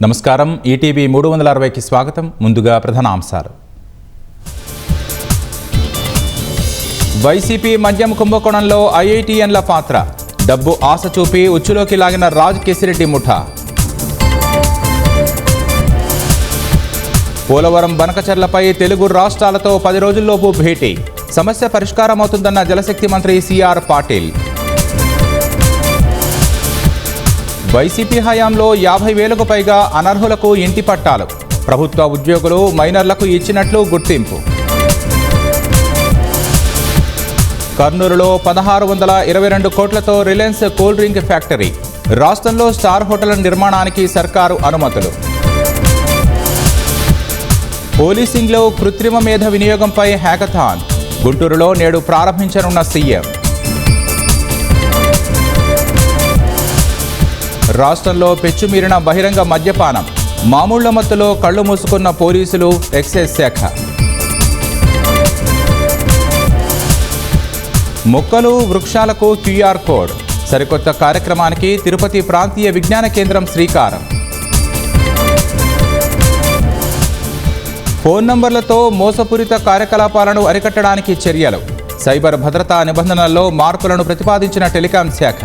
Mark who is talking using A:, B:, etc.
A: నమస్కారం. ఈటీవీ 360కి స్వాగతం. ముందుగా ప్రధాన అంశాలు. వైసీపీ మద్యం కుంభకోణంలో ఐఐటీఎన్ల పాత్ర. డబ్బు ఆశ చూపి ఉచ్చులోకి లాగిన రాజ్ కేసిరెడ్డి ముఠా. పోలవరం బనకచర్లపై తెలుగు రాష్ట్రాలతో 10 రోజుల్లోపు భేటీ. సమస్య పరిష్కారమవుతుందన్న జలశక్తి మంత్రి సిఆర్ పాటిల్. వైసీపీ హయాంలో 50,000కు పైగా అనర్హులకు ఇంటి పట్టాలు. ప్రభుత్వ ఉద్యోగులు మైనర్లకు ఇచ్చినట్లు గుర్తింపు. కర్నూలులో 1622 కోట్లతో రిలయన్స్ కూల్ డ్రింక్ ఫ్యాక్టరీ. రాష్ట్రంలో స్టార్ హోటల్ నిర్మాణానికి సర్కారు అనుమతులు. పోలీసింగ్లో కృత్రిమ మేధ వినియోగంపై హ్యాకథాన్. గుంటూరులో నేడు ప్రారంభించనున్న సీఎం. రాష్ట్రంలో పెచ్చుమీరిన బహిరంగ మద్యపానం. మామూళ్ల మత్తులో కళ్లు మూసుకున్న పోలీసులు, ఎక్సైజ్ శాఖ. మొక్కలు వృక్షాలకు క్యూఆర్ కోడ్. సరికొత్త కార్యక్రమానికి తిరుపతి ప్రాంతీయ విజ్ఞాన కేంద్రం శ్రీకారం. ఫోన్ నంబర్లతో మోసపూరిత కార్యకలాపాలను అరికట్టడానికి చర్యలు. సైబర్ భద్రతా నిబంధనల్లో మార్పులను ప్రతిపాదించిన టెలికాం శాఖ.